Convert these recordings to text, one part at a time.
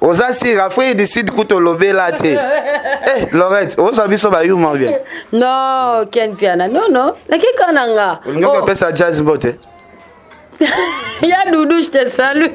Oza si Rafraîchir décide que tu lobé là te. Eh, Laurette, on s'habille sur Bayou bien. Non, Ken Piana, non. Naki kananga. On appelle ça jazz bote. Ya Doudou, je te salue.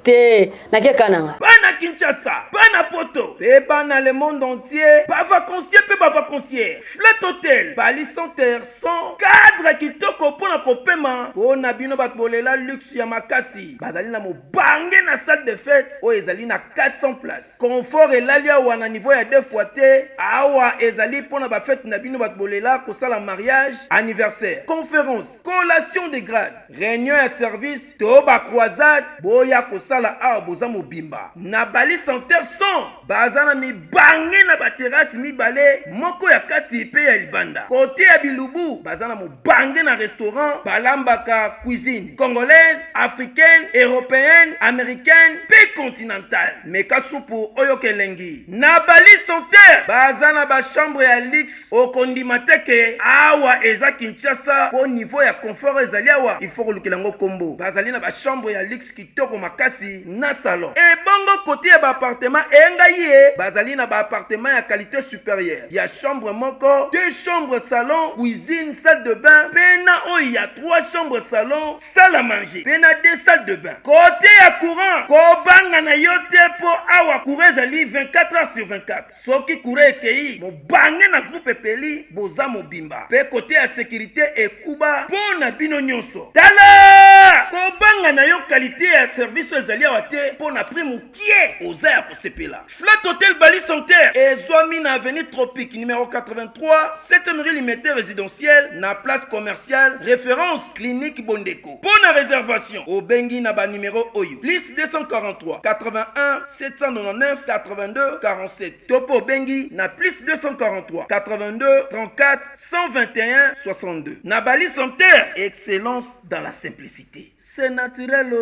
Te, naki kananga. Bana Kinshasa, bana Poto, et bana le monde entier, pas vacancier, pas vacancier. Flat Hotel, Bali Center, sans cadre qui toko pour la copément. On a bino batbolela luxe yamakasi. Bazali na mo bangé na salle de fête. O ezali na 400 places. Confort et l'alia ou na niveau ya 2 fois te. Awa ezali pour na ba fête na bino batbolela ko sala mariage, anniversaire, conférence, collation de grade, réunion et service, toba croisade, boya ko sala a boza mobimba. Na Bali Center son, bazana mi bangé na ba terrasse mi balé, moko ya kati pe ya libanda. Côté ya Bilubu, bazana mo bangé na restaurant, balambaka cuisine congolaise, africaine, européenne, américaine, pe continentale. Meka soupu oyo kelengi. Na Bali Center, bazana ba chambre ya luxe au kondimateke awa eza Kinshasa au niveau ya confort ezali awa. Il faut que l'ango combo. Bazali na ba chambre ya luxe kitoko makasi na salon. Et bongo côté ya ba appartement engaye, bazali na ba appartement ya qualité supérieure. Ya chambre moko, 2 chambres salon, cuisine, salle de bain. Pena o ya 3 chambres salon, salle à manger. Pena 2 salles de bain. Côté ya courant, ko banga na yote po awa courant ezali 24 heures sur 24. Soki courant ekei, mo bangé na groupe peli boza mobimba. Pe côté ya sécurité et kuba po na bino nyonso. Tala! Ko banga na yo qualité ya service ezali awa te po na prix mukie oza ya kosepela. Flat Hotel Bali Center ezwami na avenue Tropique numéro 83, 7e rue Limité résidentielle na place commerciale référence clinique Bondeko. Pour la réservation au Bengi na ba numéro Oyo plus 243 81 799 82 47. Topo Bengi na plus 243 82 34 121 62. Na Bali Center, excellence dans la simplicité. C'est naturel.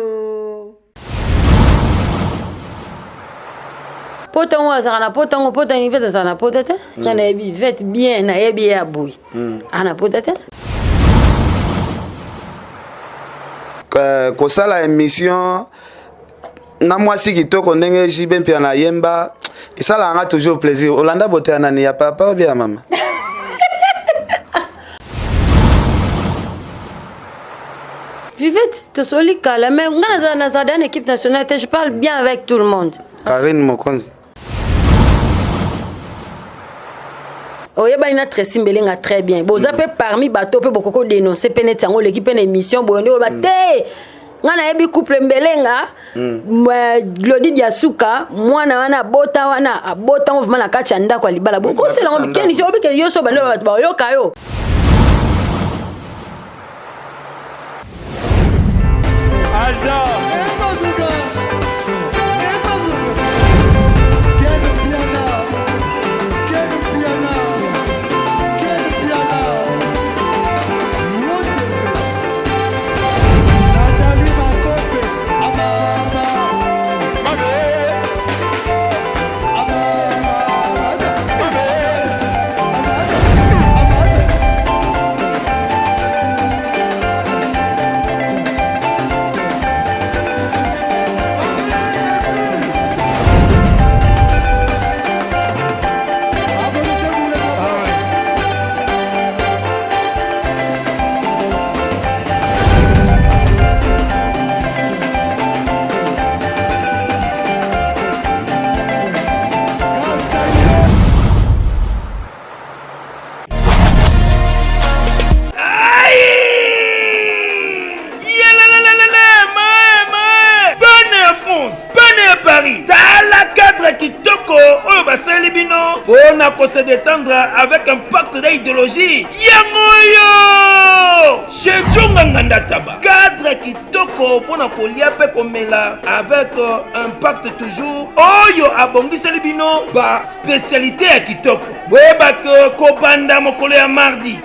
Potango azana potango potani vete azana potete. Kana ebi vete bien na ebi ya boui. Ana potete. Kosala émission na mwasi kitoko ndenge jibe mpia na yemba isala nga toujours plaisir. Olanda bote anani ya papa ou bien maman? Vivette, te soli kala, mais on a une équipe nationale, je parle bien avec tout le monde. Karine Mokonzi. Oyeba ina Tracy Mbelenga très bien. Boza pe parmi bato pe bokoko dénoncer penet yango l'équipe en émission bondo ba te. Ngana yebi couple Mbelenga, Glody Diasuka, mwana wana bota wana abota on na kacha ndako libala. Boko c'est la weekend ici obike yoso balo ba yoka yo. Alda on a se détendre avec un pacte d'idéologie. Yangoyo! Chez Djonganganda Taba. Cadre qui toko pour na kolia pe komela avec un pacte toujours. Oyo abongi selibino ba spécialité à kitoko. Weba ko banda mokolo ya mardi.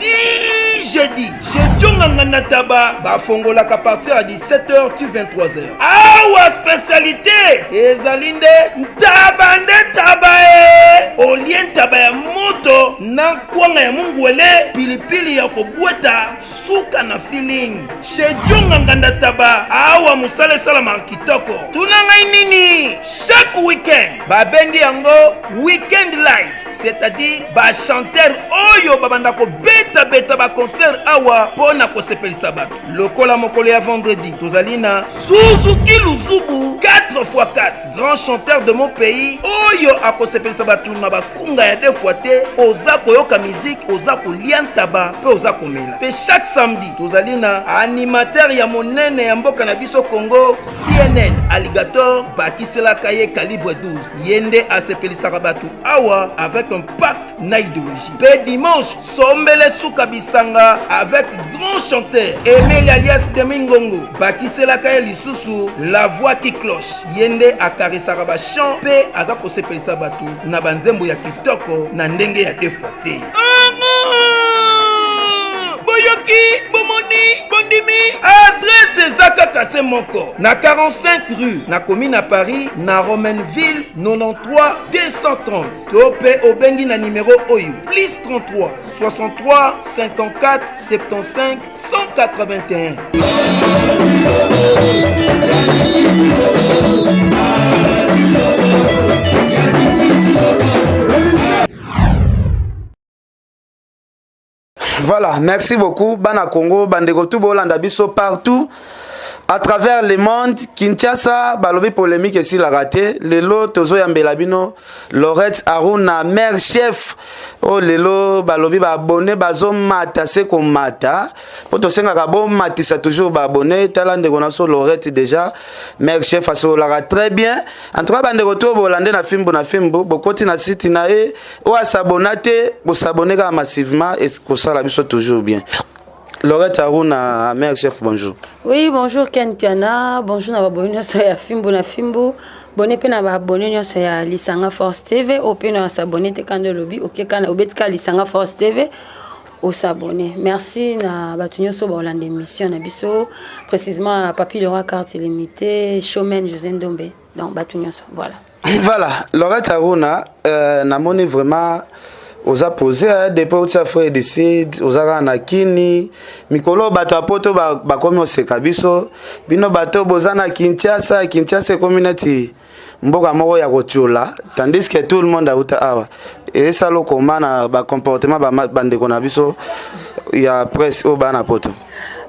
Jeudi. Chez Djonganganda Taba ba fongola ka partir à 17h tu 23h. Awa spécialité ezalinde tabande tabae. Olien tabaya moto na kwanga ya mungwele pilipili ya kobweta suka na feeling chez Jonga Nganda Taba awa musale salama kitoko tuna ngai nini chaque weekend babengi yango weekend live c'est-à-dire ba chanteur oyo babanda ko beta ba concert awa pona ko sepelisa bato lokola mokolo ya vendredi tozalina Suzuki Luzubu 4x4 grand chanteur de mon pays oyo akosepelisa bato na bakunga ya deux fois te oza koyoka musique oza kolia ntaba pe oza komela pe chaque samedi tozalina animateur ya monene ya mboka na biso Congo CNN Alligator bakiselaka ye calibre 12 yende asepelisaka bato awa avec un pacte na idéologie pe dimanche sombele suka bisanga avec grand chanteur Emile alias Demingongo bakiselaka ye lisusu la voix qui cloche yende akarisaka ba chant pe aza kosepelisa bato na banzembo ya kitoko na ndenge ya deux fois te boyoki bomoni bondimi adresse ezaka kase moko na 45 rue na commune à Paris na Romainville 93 230 to pe obengi na numéro oyo plus 33 63 54 75 181. Voilà, merci beaucoup. Bana Congo, Bandeko tout Bolanda biso partout. À travers le monde, Kinshasa, balobi polémique ici la raté. Lelo tozo yambelabino, Lorette Aruna, mère chef. Oh lelo balobi ba abonné bazo mata se ko mata. Poto senga kabo matisa toujours ba abonné. Talande konaso Lorette déjà, mère chef aso la très bien. En tout cas bandeko to bolande na fimbo, bokoti na site na e o asabonate, bo s'abonner massivement et ko sala biso toujours bien. Lorette Aruna, mère chef, bonjour. Oui, bonjour Ken Piana, bonjour na babonyo soya fimbo na fimbo. Bonne pe na babonyo soya Lisanga Force TV, ope na s'abonner te kando lobby, OK kana obetka Lisanga Force TV au s'abonner. Merci na batunyo so ba Hollande émission na biso, précisément Papi Leroy carte limitée, showman José Ndombe. Donc batunyo so, voilà. Voilà, Lorette Aruna na moni vraiment oza posé depuis où tu as fait décide oza na kini mikolo bato apoto ba komi oseka biso bino bato bozana Kinshasa community mboka moko ya kotiola tandis que tout le monde a uta awa et ça lo komana ba comportement ba bandeko na biso ya presse au bana poto.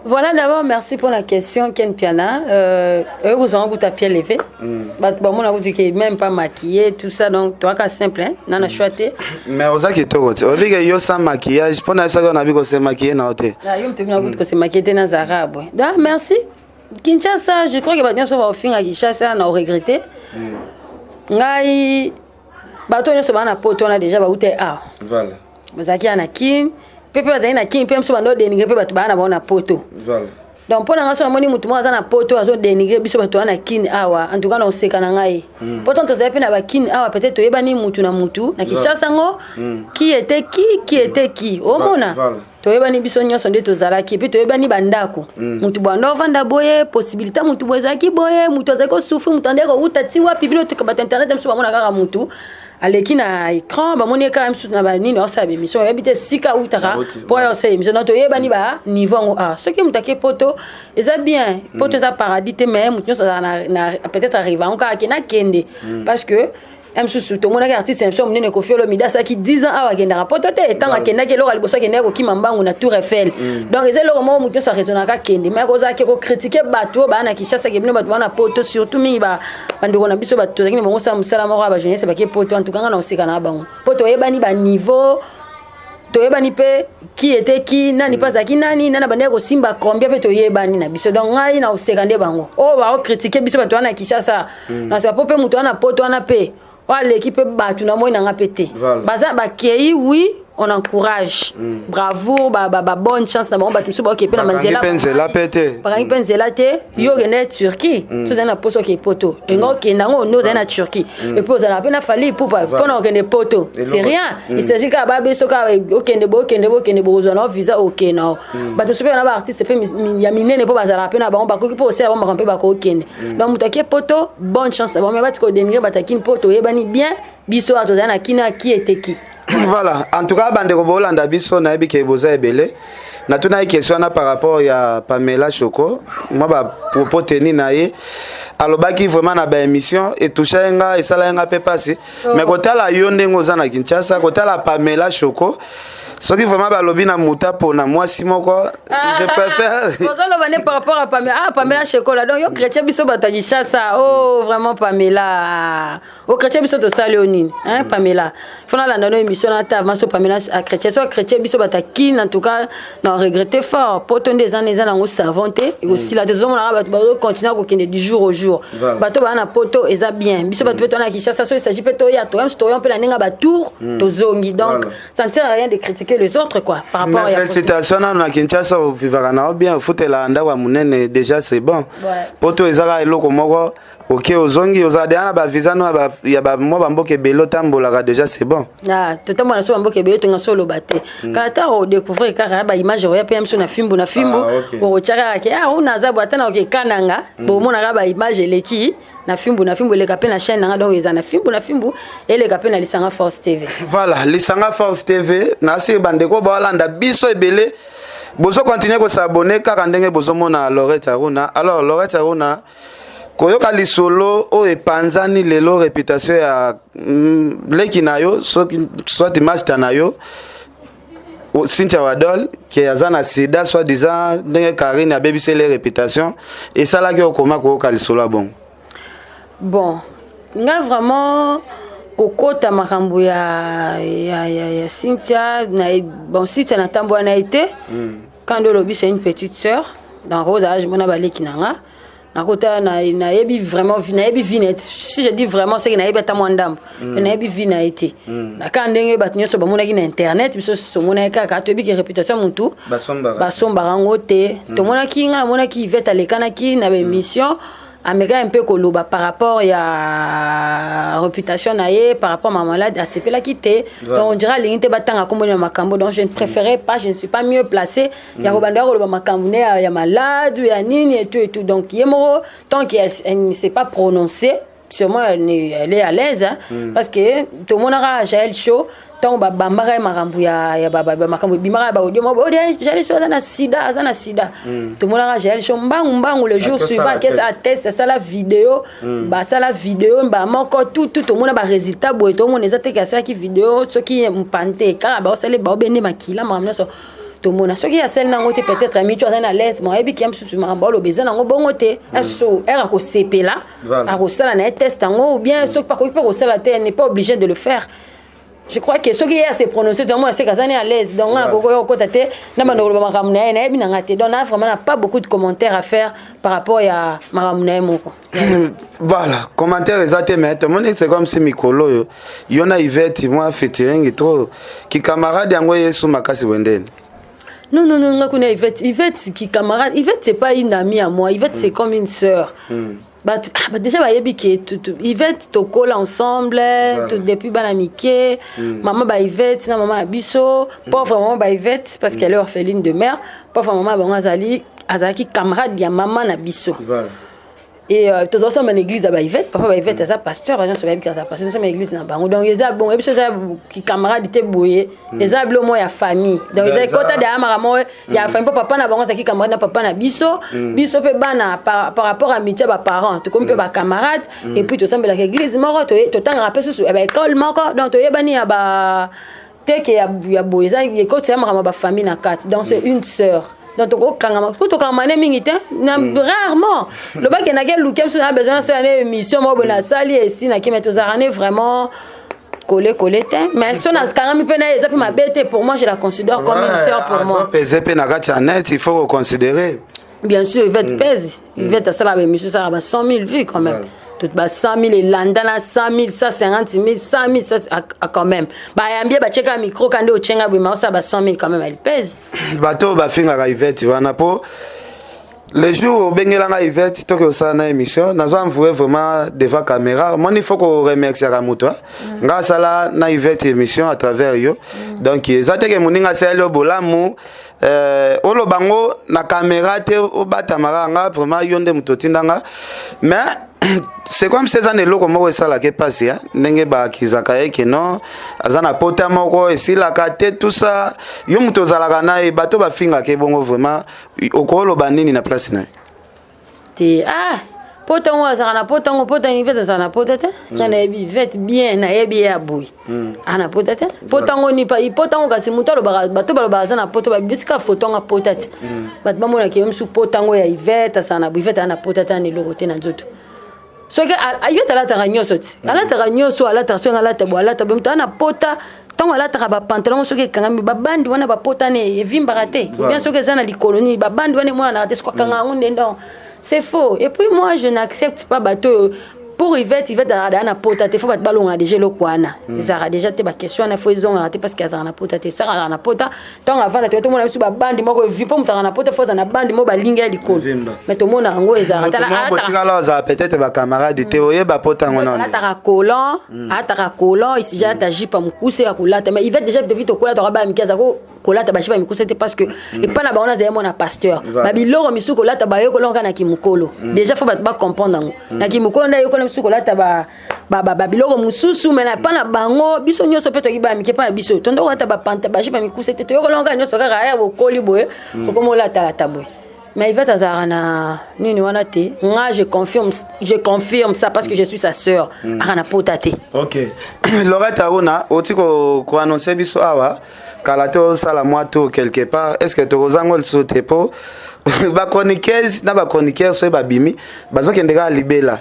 Voilà, d'abord, merci pour la question, Ken Piana. Vous avez un pied levé. Bon, même pas maquillé, tout ça, donc, toi, c'est simple, hein? Non, non, chouette. Mais vous avez dit que vous sans maquillage, pour ça qu'on a vu que c'est maquillé dans l'hôtel. Ah, que c'est maquillé dans les Arabes. Merci. Kinshasa, je crois que maintenant, on va finir à Kinshasa, on a regretté. Ngai, bateau, on a poté, on a déjà, voilà. Vous avez un kin. Pepe bazali na king pe mso bando dénigrer pe bato bana bona poto. Voilà. Donc pour na so moni mutu mwaza na poto azo dénigrer biso bato na kin awa en tout cas na oseka na ngai. Pourtant to zape na ba kin awa peut-être to yeba ni mutu na Kinshasa ngo qui était qui omona. To yeba ni biso nyoso nde to zalaki pe to yeba ni bandako. Mutu bando vanda boye possibilité mutu bozaki boye mutu azako souffrir mutu ndeko utati wapi bino to ka bat internet mso bamona kaka mutu. Aleki na écran ba moni ka msu na ba nini osa be mission yebite sika utaka pour yo se mission to yeba ni ba niveau ce qui mutake poto eza bien poto eza paradis te mais mutu na peut-être arriver encore akena kende parce que msu to mona ka artiste msu mnene ko fiolo midasa ki 10 ans awa kenda poto te tanga kenda ke lo alibosa kenda ko kimambangu na Tour Eiffel donc eza lo mo mutu sa raisonner ka kende mais ko za ke ko critiquer bato ba na Kinshasa ke bino bato na poto surtout mi ba bandeko na biso bato zakini mo sa musala mo ba jeunesse ba ke poto en tout cas na osika na bango poto yebani ba niveau to yebani pe qui était qui nani pas aki nani nana bande ko simba combien pe to yebani na biso donc ngai na osika nde bango o ba critiquer biso bato na Kinshasa na sa pope mutu na poto na pe wa l'équipe bato na moi na ngapete baza ba kei oui on encourage bravo ba bonne chance na bon bato so ba ke pe na manzela penzela pete par exemple penzela te yo gene Turquie so za na poso ke poto ngo ke nango no za na Turquie et puis za na pe na fali pour na gene poto c'est rien il s'agit ka ba beso ka okende bo zo na visa ok no bato so pe na ba artiste pe ya minene po ba za na pe na ba ko po se ba ba pe ba ko okende donc mutake poto bonne chance na bon mais ba tiko denigrer batakin poto yebani bien biso ato za na kina qui était qui. Voilà, en tout cas bandeko bolanda biso na yebi ke boza ebele. Na tuna question na par rapport ya Pamela Choco. Moi ba propos teni na ye. Alobaki vraiment na ba émission et toucha nga et sala nga pe passer. Mais kotala yo ndengo za na Kinshasa, kotala Pamela Choco. Ce qui vraiment balobi na muta pour na moi si moko je préfère par rapport à Pamela. Ah, Pamela Chocolat. Donc yo chrétien biso bataji ça. Oh, vraiment Pamela. Oh, chrétien biso to Saléonine, hein Pamela. Fona la ndano émission na ta maso Pamela à chrétien so chrétien biso bataki en tout cas non regretter fort. Pour des années nango savanté et aussi la deuxième on a continuer ko kende du jour au jour. Bato ba na poto eza bien. Biso bato peto na Kinshasa so il s'agit peto ya to même story on peut la ninga ba tour to zongi. Donc ça ne sert à rien de critiquer les autres quoi par rapport à félicitations na Kinshasa au vivara na bien foot la nda wa munene déjà c'est bon poto ezaka eloko moko OK ozongi ozadana ba visa no ya ba mo bamboke belo tambola déjà c'est bon ah totambo na so bamboke belo to ngaso lobate kata o découvrir kara ba image ya PM so na fimbo o chaka ke ah una za bwatana OK kananga bo mona ba image eleki na fimbo le kapé na chaîne nga donc ezana fimbo et le kapé na Lisanga Force TV. Voilà, Lisanga Force TV na se bandeko ba landa biso ebele bozo continuer ko s'abonner kaka ndenge bozo mona Laurette Aruna. Alors Laurette Aruna koyoka lisolo o epanzani lelo réputation ya leki nayo soit master nayo Cynthia Wadol qui azana sida soit disant ndenge Karine a bébisé les réputations et ça là qui okoma koyoka lisolo bon. Bon, nga vraiment kokota makambo ya Cynthia na bon Cynthia na tambo na été quand de lobby c'est une petite sœur donc Rosa je mona baleki nanga na kota na yebi vraiment na yebi vinette si je dis vraiment c'est que na yebi tamwandam na yebi vina été na quand ndenge batunyo so bamona ki na internet biso so mona ka ka to yebi ki réputation mutu basomba rangote to mona ki nga mona ki veta lekana ki na ba émission Amega un peu koloba par rapport à réputation naie par rapport à ma malade à ce là quitté donc on dira l'unité batanga comme na makambo donc je ne préférais pas je ne suis pas mieux placé ya kobanda koloba makambo ne ya malade ya nini et tout donc yemo tant qu'elle ne sait pas prononcer sûrement elle est à l'aise hein, parce que tout le monde a Jaël Show tant bambara makambo ya makambo bimara ba audio mo Jaël Show na sida tout le monde a Jaël Show mbangu le jour suivant qu'est-ce atteste ça la vidéo ba ça la vidéo ba moko tout le monde ba résultat bo tout le monde ezate ka ça qui vidéo ce qui mpante car ba ça les ba bene makila mamna so tout le monde ce qui a celle nango te peut-être ami tu as na l'aise moi ebi kiam susu mamba lo bezana ngo bongo te so era ko CP là a ko sala na test ngo ou bien ce pas ko sala te n'est pas obligé de le faire. Je crois que ce qui est assez prononcé tout le monde c'est qu'azane à l'aise donc on a ko ko tate na bandolo makamuna na ebi na ngate donc on a vraiment pas beaucoup de commentaires à faire par rapport à makamuna moko. Voilà, commentaire exact mais tout le monde c'est comme si Mikolo yona Yvette moi featuring trop qui camarade yango yesu makasi wendene. Non, ngakuna Yvette qui camarade. Yvette c'est pas une amie à moi. Yvette c'est comme une sœur. Bah déjà bah yebi qui Yvette tokola ensemble depuis banamike. Maman bah Yvette na maman abiso. Pauvre maman bah Yvette parce qu'elle est orpheline de mère. Pauvre maman bah azali camarade ya maman na biso. Voilà. Et tous ensemble en église à Yvette papa Yvette est pasteur gens sont bien ça parce que nous sommes église na bango donc ils a bon et puis ça qui camarade était boyé les a blo moi ya famille donc ils a kota de amara moi ya famille papa na bango ça qui camarade na papa na biso pe bana par rapport à amitié ba parents tout comme pe ba camarade et puis tous ensemble la église moko to tanga rappel sur ba école moko donc to yebani ya ba teke ya boyé ça y kota ya ba famille na quatre donc c'est une sœur. Donc to kamane mingite rarement le bac na quel look a besoin c'est une émission moi bona sali ici na qui met aux arane vraiment coller mais son as quand même pena ça peut m'abêter pour moi je la considère comme une sœur pour moi peser pena net il faut considérer bien sûr il va te pèse il va te ça la émission ça va 100 000 vues quand même tout bas 100 000 et landana 100 000 ça 50 000 100 000 ça quand même bah yambie ba cheka micro quand on chenga bima ça ba 100 000 quand même elle pèse bato ba finga Yvette wana po les jours bengelanga Yvette to que ça na émission nazo envoyer vraiment devant caméra moi il faut qu'on remercier à muto nga sala na Yvette émission à travers yo donc ezate ke muninga selo bolamu olo bango na caméra te o batamara nga vraiment yonde mutotindanga mais c'est comme ces années là comme ça la qui passe hein ndenge ba kizaka ke non azana pota moko et si la kate tout ça yo muto zalaka na e bato ba finga ke bongo vraiment okolo banini na place na te pota ngo azana pota ngo pota ni vete azana pota te na ebi vete bien na ebi ya boui ana pota te pota ngo ni pa pota ngo kasi muto lo bato ba azana pota ba bisika photo nga pota te bato ba mona ke msu pota ngo ya ivete azana boui vete ana pota te ni logo te na nzoto so que ayota la taranyoso ti ala taranyoso ala taso ala tabo ala tabo mtana pota tango ala ta ba pantalon so que kanga ba bandi wana ba pota ne vimba raté ou bien so que zana li colonie ba bandi wana moi na raté so kanga ngunde ndon c'est faux et puis moi je n'accepte pas bateau pour Yvette na pota te faut ba balonga déjà le kwana ezara déjà te ba question na faut ils ont raté parce que na pota te ça na pota tant avant na tout monde ba bandi moko vi pour mutana na pota faut na bandi mo ba linga likolo mais tout monde ngo ezara ta la za peut-être ba camarade te oye ba pota ngona ataka colon ici déjà ta jipa mukuse ya kulata mais Yvette déjà devait to kolata ba mikaza ko kolata ba jipa mukuse parce que et pas na ba on a mon pasteur ba biloro misu kolata ba yo kolonga na kimukolo déjà faut ba comprendre na kimukolo nda yo suko lata ba biloko mususu mena pa na bango biso nyoso peto ki ba mike pa biso tondo wata ba panta ba jipa mikuse te to yokolonga nyoso kaka ya bokoli boye okomo lata la taboy mais il va tazarana nini wana te nga je confirme ça parce que je suis sa sœur arana potate OK Lorette Aruna otiko ko annoncer biso awa kalato sala moito quelque part est-ce que to kozango le sauter po ba chroniqueuse na ba chroniqueur so ba bimi bazokendeka libela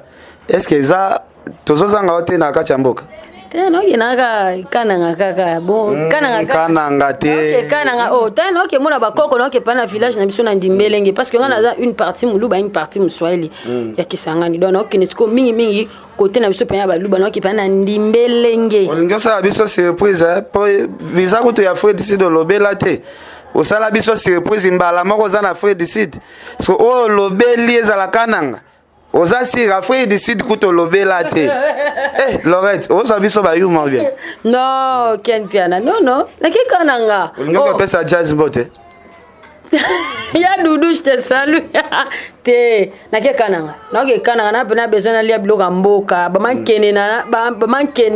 est-ce que ça tozozanga ote na kachamboka tena okinaka kananga kaka bon kananga te kananga tena oke mona bakoko na oke pana village na biso na ndimbelenge parce que ngana za une partie muluba une partie muswahili ya kisangani donc oke netiko mingi côté na biso penya baluba na oke pana ndimbelenge olinga sa biso surprise po visa kuto ya Fred ici de lobela te osala biso surprise mbala moko za na Fred ici so o lobeli ezala kananga oza sira Fred ici kuto lobela te Lorette oza biso ba yuma bien non ken piana non nakika nanga olinga pesa jazz bote ya Doudou je te salue te nakika nanga na pena besoin lia bloka mboka ba mankene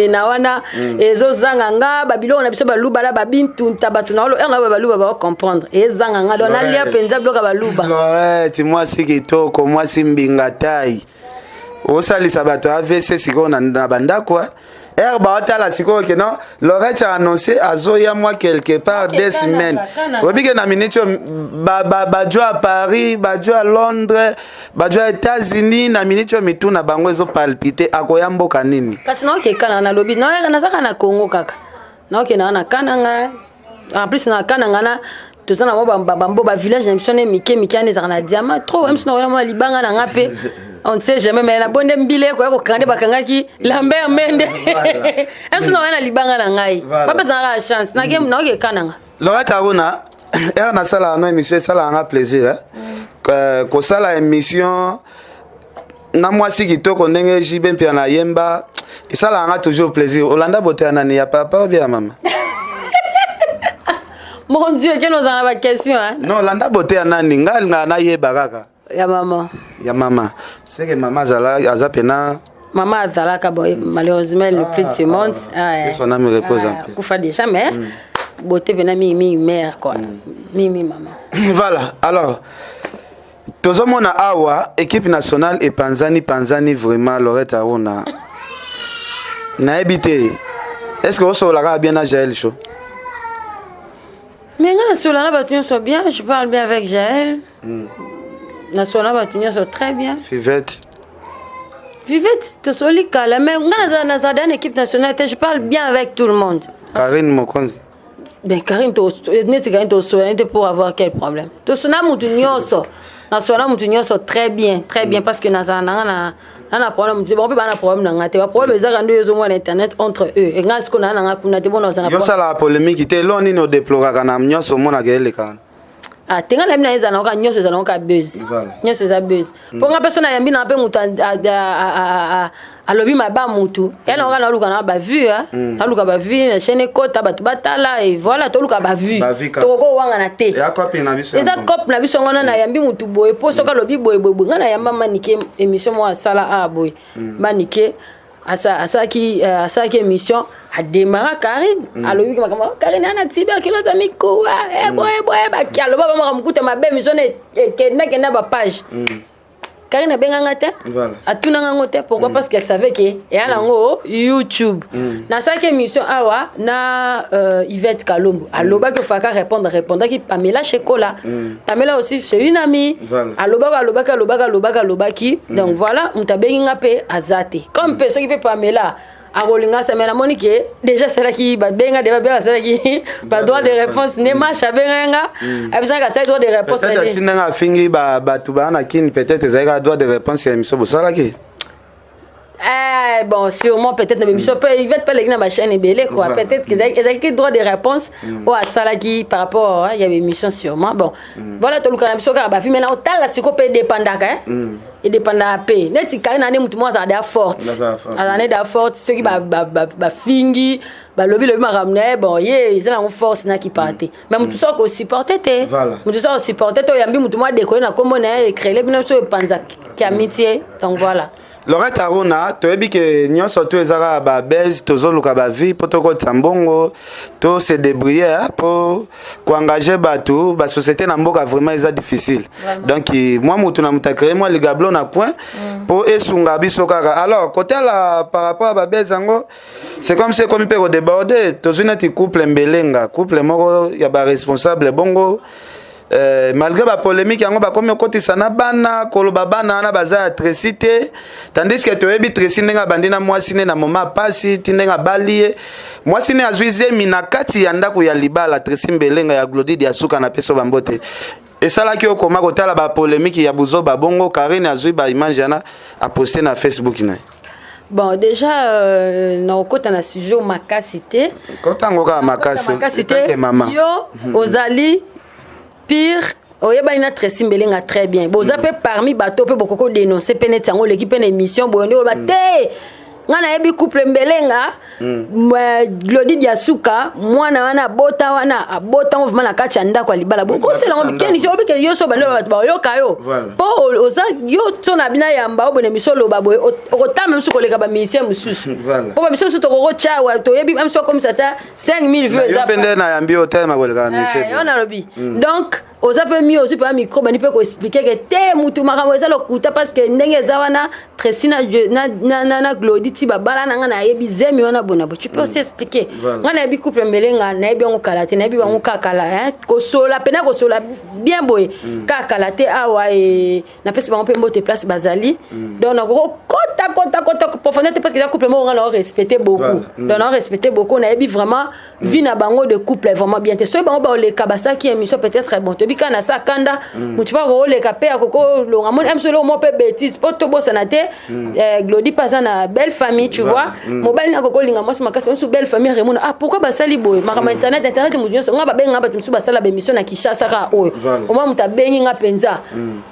na wana ezo zanga nga ba biloko na biso ba luba la ba bintu tabatu na lo ba luba ba comprendre ezanga nga dona lia penza bloka ba luba Lorette moi si kitoko moi si mbinga tai osalisa bato AVC siko na banda quoi Herba otala siko que non Lorette a annoncé azoya moi quelque part des semaines obike na minute ba jo à Paris ba jo à Londres ba jo à États-Unis na minute mituna bango ezo palpiter akoya mboka nini kasi na ke kana na lobi na zaka na Congo kaka na ke na kananga en plus na kananga na tout na bambo ba village na missionné mike ane zaka diamant trop même sinon vraiment libanga na ngape on ne sait jamais mais la bonne mbile ko kande bakangaki Lambert Mende même sinon na libanga na ngai papa za la chance na game na ke kananga Lorette Aruna na sala na émission sala un plaisir ko sala émission na mwasi kitoko ndenge jibe mpia na yemba sala nga toujours plaisir Olanda boté nani ya papa ou bien maman Mon Dieu, quelle nous en a question hein? Non, landa boté nani ngal na yeba kaka. Ya maman. C'est que maman zala azapena. Maman azalaka malheureusement le plus de ce monde. Son âme repose en paix. Kufa déjà mais boté pena mi mère quoi. Mi maman. Voilà. Alors tozomona awa équipe nationale et Panzani vraiment Lorette Aruna. Na habité. Est-ce que vous solera bien à Jaël Show? Mais Nasolana Batunion soit bien, je parle bien avec Jaël. Nasolana Batunion soit très bien. Vivette, tu sois calme. Mais dans une équipe nationale, je parle bien avec tout le monde. Karine Mokonzi. Ben Karine, tu sois pour avoir quel problème? Tu sois Batunion soit très bien parce que Nazana a problème on peut pas un problème na ngate problème ezaka ndo yozo mwana internet entre eux et ngasi kona na ngakuna te bona sana yo sala polémique te loni no déploraka na nyoso mona geleka Ah, tenga la mina eza na ka nyonso eza na ka buzz. Nyonso eza buzz. Pour nga personne yambi na pe mutu alobi maba mutu. Elle on na luka na ba vu na luka ba vu na chaîne kota batu batala et voilà to luka ba vu. To ko wanga na te. Ya copie na biso. Eza cop na biso ngona na yambi mutu boy po soka lobi boy nga na yamba manike émission mo sala a boy. Manike asa qui émission a démarré Karine alobi ki makama Karine ana tiba kilo za miko boy ba ki aloba ba makamkuta mabe émission ke na ba page Karine benganga te atuna ngo te pourquoi parce qu'elle savait que et ala ngo YouTube na sa émission awa na Yvette Kalombo aloba que faka répondre qui Pamela Chekola Pamela aussi c'est une amie aloba qui donc voilà mutabenga pe azate comme personne qui peut Pamela Arolinga semena monique déjà c'est là qui va benga débat c'est là qui pas droit de réponse ne marche benga a besoin que ça droit de réponse peut-être tinanga fingi ba tuba na kin peut-être ça droit de réponse ya miso bosala ki bon sûrement peut-être mais miso peut il va pas les ma chaîne belé quoi peut-être que ils droit de réponse ou à ça là qui par rapport il y avait émission sûrement bon voilà tout le cas miso ka ba fi maintenant tal la siko peut dépendre et dépendant à paix net si Karine ane mutu moi ça da forte ane da forte ceux qui ba fingi ba lobi ma ramener bon ils ont une force na qui partait mais mutu ça ko supporter te mutu ça supporter to yambi mutu moi décoller na kombo na et créer bino so panza ki amitié donc voilà Lorette Aruna, tu as dit que nous sommes tous les Arabes à Bez, tous les Arabes à vie, pour tout Tambongo, tous se débrouiller pour engager bateau, la société n'a pas vraiment difficile. Donc moi, je créé moi les gablons à point pour esungabi sokara. Alors côté là par rapport à Bez c'est comme si comme il peut déborder, tous les couple mbelenga, couple moko y a pas responsable bongo. Malgré la polémique, il y a comme côté sana bana, koloba bana na baza tricité, tandis que tu es bi tricité nga bandina moi sine na moma pasi tinenga balie, moi sine azuize minakati yanda ku ya libala tricité mbelenga ya glodi dia suka na peso bambote. Et ça là qui au koma kota la polémique ya buzo babongo Karine azui ba image yana a posté na Facebook na. Bon, déjà, na kota na sujet au makasité. Kota ngoka makasité. Yo, ozali pire oyeba ina Tracy Mbelenga très bien boza pe parmi bato pe bokoko dénoncer penet yango l'équipe na émission boyondi ba te ngana yebi couple Mbelenga Glody Diasuka mwana wana bota on vima na kacha ndako libala boko sela ngo bikeni so bike yo so balo ba yo kayo po oza yo tsona bina yamba obone misolo babo okota même so koleka ba mission mususu po ba mission so to ko cha wa to yebi même so comme ça ta 5000 vues za pende na yambi hotel ma koleka mission on a lobi donc oza pe mi aussi pa micro bani pe ko expliquer que te mutu makambo eza lokuta parce que ndenge za wana Tracy na Glody ti babala na ngana yebi zemi wana bona tu peux aussi expliquer ngana yebi couple Mbelenga na yebi ngo kalate na yebi ngo kakala ko sola pena ko sola bien boy kakala te awa e na pesi bango pe mbote place bazali donc na ko kota profondeur parce que la couple mo ngana respecter beaucoup donc on respecter beaucoup na yebi vraiment vie na bango de couple vraiment bien te so bango ba le kabasa qui émission peut-être très bon bika na sakanda mutu pa ko le kapé akoko lo ngamon emsolo mo pe bêtise poto bossa na te Glody pasa na belle famille tu vois mobile na koko linga mosi makasi so belle famille remona pourquoi ba sali boy makama internet mutu nyonso nga ba benga ba tumsu ba sala ba émission na Kishasa ka o mo muta bengi nga penza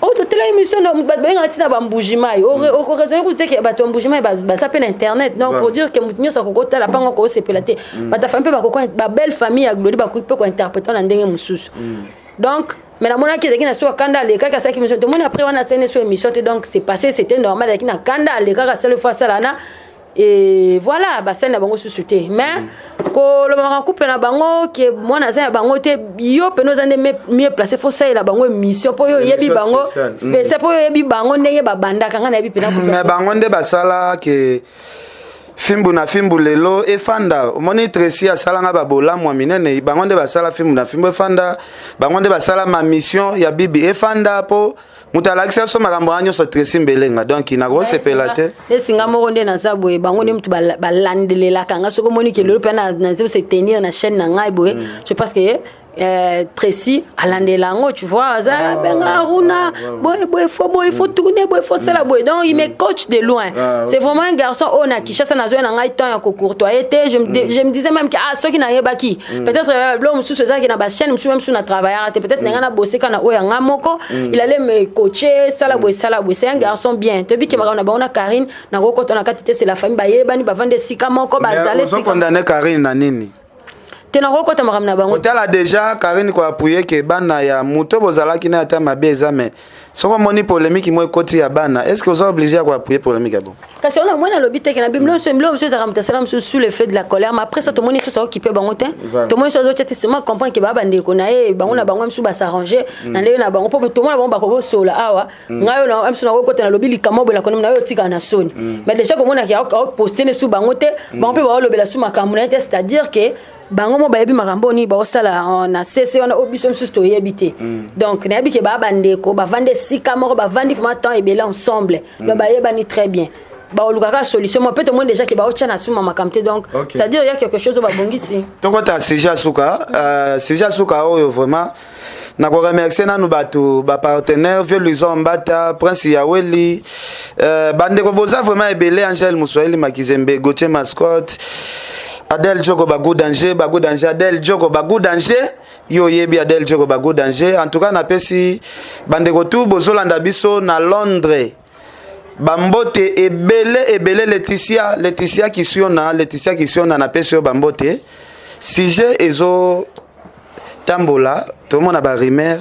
o to tela émission no ba benga tina ba mbujimai o raisonner ko te ke ba to mbujimai ba sa pe na internet non pour dire que mutu nyonso koko tala pango ko sepelate ba ta famille ba koko ba belle famille ya Glody ba ko pe ko interpréter na ndenge mususu donc mais la monnaie qui est dans ce kanda les cas ça qui me sont demandé après on a scène sur émission donc c'est passé c'était normal avec na kanda les cas ça le fois ça là et voilà bah ça na bango société mais ko le mara couple na bango que moi na ça bango te yo pe nos années mieux placé faut ça la bango émission pour yo yebi bango c'est pour yo yebi bango ndenge ba banda kanga na yebi pe na mais bango nde basala que fimbu na fimbu lelo efanda omoni Tracy asalanga babola mwa minene bango nde basala fimbu na fimbu efanda bango nde basala ma mission ya bibi efanda po mutalakisa so makambo anyo so Tracy Mbelenga donc ina go sepela te lesinga moko nde na zabwe bango nde mutu balandelela kanga soko moni ke lelo pe na se tenir na chaîne na ngai boye je pense que Tracy alandelango tu vois ça benga Aruna il faut tourner il faut ça la boy donc il me coach de loin c'est vraiment un garçon on a qui chasse na zo na ngai temps ya courtoyer je me disais même que ceux qui na yebaki peut-être blo mususu ça qui na ba chaîne mususu même sur na travailler peut-être nga bosser kana oya nga moko il allait me coacher ça la boy c'est un garçon bien to bi ki maka na ba ona Karine na ko kota na katite c'est la famille ba yebani ba vendre sika moko ba zale sika condamner Karine na nini tena ko kota makamna bango hôtel a déjà Karine ko appuyer que bana ya muto bozala ki na ata mabeza mais soko moni polémique moi côté ya bana est-ce que vous êtes obligé à appuyer polémique bon parce on a moins le bité que na bimlo monsieur zaramta salam sous le fait de la colère mais après ça tout le monde est occupé bango te tout le monde est occupé seulement comprendre que baba ndeko na e bango na bango msu ba s'arranger na ndeko na bango pour tout le monde bango ba ko sola awa ngayo na msu na ko côté na lobili kamabo la konom na yo tika na soni mais déjà comme on a qui a posté ne sous bango te bango pe ba lobela sous makambo na c'est-à-dire que bango mo bayebi makambo ni ba osala on a cessé on a obiso msu to yebité donc na yebi ke baba ndeko ba vande sika moko ba vandi vraiment temps et bela ensemble donc ba yeba ni très bien ba olukaka solution moi peut-être moins déjà que ba ocha na suma makamte donc c'est-à-dire il y a quelque chose ba bongisi to kota Sija Suka oyo vraiment na ko remercier nanu bato ba partenaire vieux Luison Mbata Prince Yaweli bande ko boza vraiment ebele Angel Muswahili Makizembe Gauthier Mascotte Adel Djoko Bagou danger Adel Djoko Bagou danger yo yebi Adel Djoko Bagou danger en tout cas na pesi bande ko tout bozolanda biso na Londres bambote ebele Laetitia qui siona na pesi yo bambote sujet ezo tambola tout le monde a ba rimer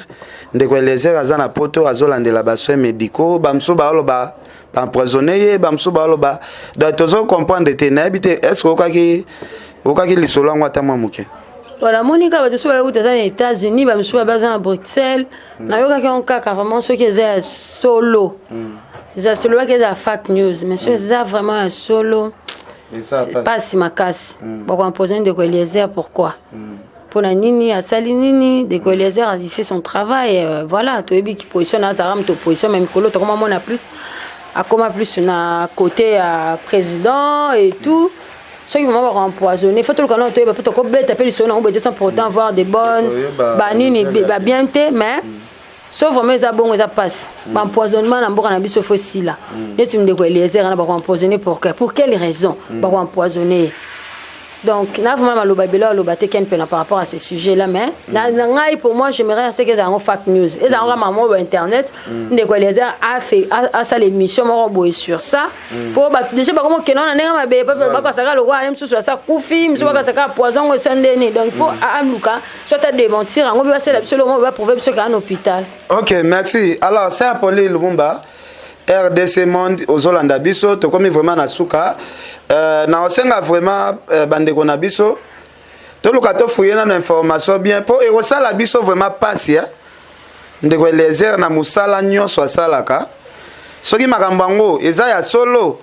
ndeko Eliezer aza na poto azolandela ba soins médicaux bamso ba oloba empoisonné bamso ba oloba donc tozo comprendre te na habité est-ce que okaki lisolo ngwa ta mwamuke voilà monika ba toso ba uta dans les États-Unis bamso ba dans Bruxelles na yoka ki on kaka vraiment ceux qui est solo ça solo qui est fake news mais c'est vraiment un solo c'est pas si makasi bon empoisonné de Eliezer pourquoi pour la nini à Salinini de Eliezer a fait son travail voilà to ebi qui position na zaram to position même colo to comment on a plus à comment plus na côté à président et tout ceux qui vont avoir empoisonné faut tout le canal to peut to ko bête appeler son on peut sans pour autant avoir des bonnes banini bien té mais sauf vraiment ça bon ça passe empoisonnement na mboka na biso faut si là et tu me de Eliezer na ba empoisonner pour quelle raison ba empoisonner donc là vraiment le babela le baté ken pena par rapport à ces sujets là mais pour moi j'aimerais c'est que ça en fake news et ça en maman internet de Eliezer a fait à ça l'émission moi sur ça pour déjà pas comment que non na ma be pas ça le roi même sur ça kufi monsieur pas ça poison au sandeni donc il faut à Luka soit à démentir on va c'est absolument on va prouver ce qu'un hôpital. OK merci alors c'est Apolline Lumumba RDC Monde aux Holanda biso to comme vraiment na suka na osenga vraiment bandeko na biso to luka to fouiller na information bien pour et osala biso vraiment passer ndeko Eliezer na musala nyonso asalaka soki makambango eza ya solo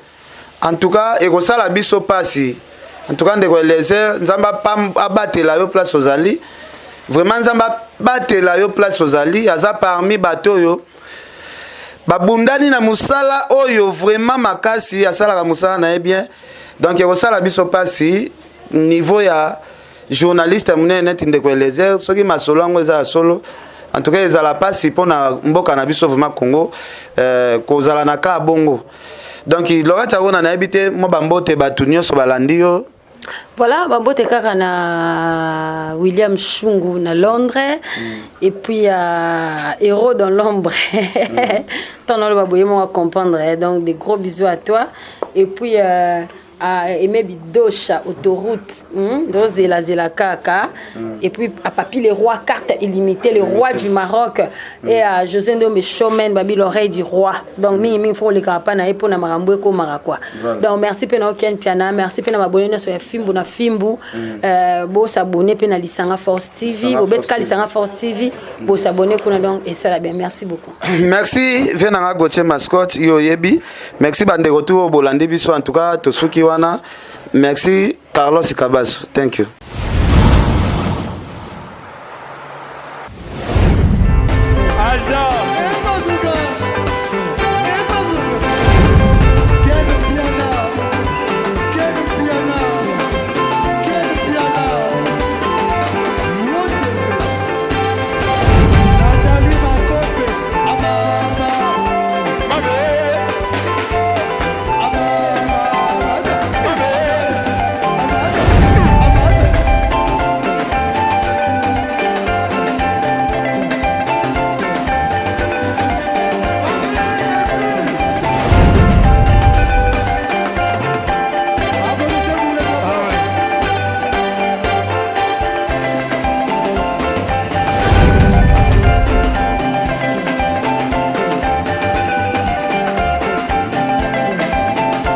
en tout cas et osala biso passer en tout cas ndeko Eliezer nzamba abatela yo place ozali vraiment nzamba batela yo place ozali aza parmi bato yo babundani na musala oyo vraiment makasi asala ka musala na bien donc il resala biso pasi niveau ya journaliste munene net ndeko Eliezer soki masolo ngo za solo en tout cas ezala pasi pona mboka na biso vraiment Congo kozala na ka bongo donc Laurent Aruna na habité mo bambote batunyo so balandi yo. Voilà, bambote kaka na William Shungu na Londres et puis Héros dans l'ombre. T'en as le baboye moi à comprendre donc des gros bisous à toi et puis à Aimé Bidosha autoroute Dozela Zela Kaka et puis à Papi le roi carte illimitée le roi du Maroc et à José Ndombe Showman Babi l'oreille du roi donc mi faut les campana et pour na marambo ko marakwa donc merci pena Ken Piana merci pena mabonene sur Fimbu na Fimbu bo s'abonner pena Lisanga Force TV bo betka Lisanga Force TV bo s'abonner kuna donc et ça la bien merci beaucoup merci venanga Gauthier Mascotte yo yebi merci bande retour bolandi biso en tout cas to suki wana merci Carlos Kabaso thank you.